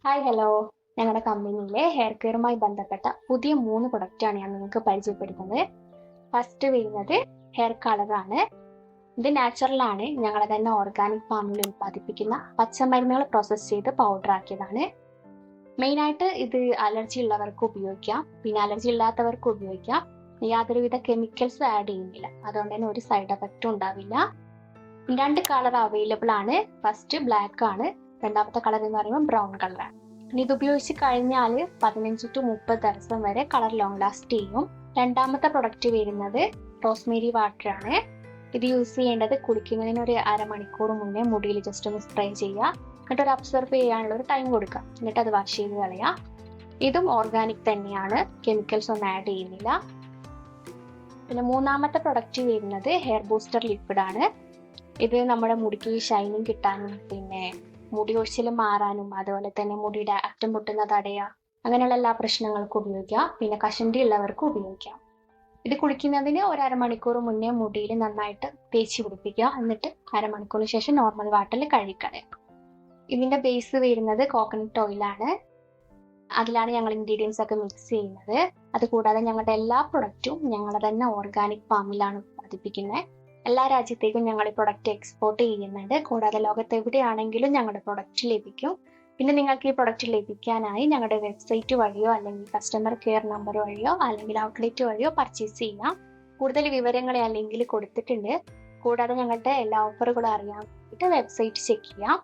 Hi hello. ഞങ്ങളുടെ കമ്പനിയിലെ hair കെയറുമായി ബന്ധപ്പെട്ട പുതിയ 3 പ്രൊഡക്റ്റാണ് ഞാൻ നിങ്ങൾക്ക് പരിചയപ്പെടുത്തുന്നത്. ഫസ്റ്റ് വരുന്നത് ഹെയർ കളറാണ്. ഇത് നാച്ചുറലാണ്. ഞങ്ങളെ തന്നെ ഓർഗാനിക് ഫാമിൽ ഉൽപ്പാദിപ്പിക്കുന്ന പച്ചമരുന്നുകൾ പ്രോസസ്സ് ചെയ്ത് പൗഡർ ആക്കിയതാണ്. മെയിനായിട്ട് ഇത് അലർജി ഉള്ളവർക്ക് ഉപയോഗിക്കാം, പിന്നെ അലർജി ഇല്ലാത്തവർക്ക് ഉപയോഗിക്കാം. യാതൊരുവിധ കെമിക്കൽസും ആഡ് ചെയ്യുന്നില്ല, അതുകൊണ്ട് തന്നെ ഒരു സൈഡ് എഫക്റ്റും ഉണ്ടാവില്ല. 2 കളർ അവൈലബിൾ ആണ്. ഫസ്റ്റ് ബ്ലാക്ക് ആണ്, രണ്ടാമത്തെ കളർ എന്ന് പറയുമ്പോൾ ബ്രൗൺ കളറാണ്. ഇനി ഇത് ഉപയോഗിച്ച് കഴിഞ്ഞാൽ 15 to 30 ദിവസം വരെ കളർ ലോങ് ലാസ്റ്റ് ചെയ്യും. രണ്ടാമത്തെ പ്രൊഡക്റ്റ് വരുന്നത് റോസ്മേരി വാട്ടർ ആണ്. ഇത് യൂസ് ചെയ്യേണ്ടത് കുളിക്കുന്നതിന് ഒരു അരമണിക്കൂർ മുന്നേ മുടിയിൽ ജസ്റ്റ് ഒന്ന് സ്പ്രേ ചെയ്യുക, എന്നിട്ട് ഒരു അബ്സർവ് ചെയ്യാനുള്ള ഒരു ടൈം കൊടുക്കുക, എന്നിട്ട് അത് വാഷ് ചെയ്ത് കളയുക. ഇതും ഓർഗാനിക് തന്നെയാണ്, കെമിക്കൽസ് ഒന്നും ആഡ് ചെയ്യുന്നില്ല. പിന്നെ മൂന്നാമത്തെ പ്രൊഡക്റ്റ് വരുന്നത് ഹെയർ ബൂസ്റ്റർ ലിക്വിഡ് ആണ്. ഇത് നമ്മുടെ മുടിക്ക് ഷൈനിങ് കിട്ടാനും പിന്നെ മുടി ഒഴിച്ചിൽ മാറാനും അതുപോലെ തന്നെ മുടിയുടെ അറ്റം പൊട്ടുന്ന തടയുക, അങ്ങനെയുള്ള എല്ലാ പ്രശ്നങ്ങൾക്കും ഉപയോഗിക്കാം. പിന്നെ കഷണ്ടി ഉള്ളവർക്കും ഉപയോഗിക്കാം. ഇത് കുളിക്കുന്നതിന് ഒരു അരമണിക്കൂർ മുന്നേ മുടിയിൽ നന്നായിട്ട് തേച്ച് പിടിപ്പിക്കുക, എന്നിട്ട് അരമണിക്കൂറിന് ശേഷം നോർമൽ വാട്ടറിൽ കഴുകിക്കളയാം. ഇതിന്റെ ബേസ് വരുന്നത് കോക്കനട്ട് ഓയിലാണ്. അതിലാണ് ഞങ്ങൾ ഇൻഗ്രീഡിയൻസ് ഒക്കെ മിക്സ് ചെയ്യുന്നത്. അതുകൂടാതെ ഞങ്ങളുടെ എല്ലാ പ്രൊഡക്റ്റും ഞങ്ങളുടെ തന്നെ ഓർഗാനിക് ഫാമിലാണ് ഉത്പാദിപ്പിക്കുന്നത്. എല്ലാ രാജ്യത്തേക്കും ഞങ്ങൾ ഈ പ്രൊഡക്റ്റ് എക്സ്പോർട്ട് ചെയ്യുന്നുണ്ട്. കൂടാതെ ലോകത്ത് എവിടെയാണെങ്കിലും ഞങ്ങളുടെ പ്രൊഡക്റ്റ് ലഭിക്കും. പിന്നെ നിങ്ങൾക്ക് ഈ പ്രൊഡക്റ്റ് ലഭിക്കാനായി ഞങ്ങളുടെ വെബ്സൈറ്റ് വഴിയോ അല്ലെങ്കിൽ കസ്റ്റമർ കെയർ നമ്പർ വഴിയോ അല്ലെങ്കിൽ ഔട്ട്ലെറ്റ് വഴിയോ പർച്ചേസ് ചെയ്യാം. കൂടുതൽ വിവരങ്ങൾ ആ ലിങ്കിൽ കൊടുത്തിട്ടുണ്ട്. കൂടാതെ ഞങ്ങളുടെ എല്ലാ ഓഫറുകളും അറിയാൻ വേണ്ടിയിട്ട് വെബ്സൈറ്റ് ചെക്ക് ചെയ്യാം.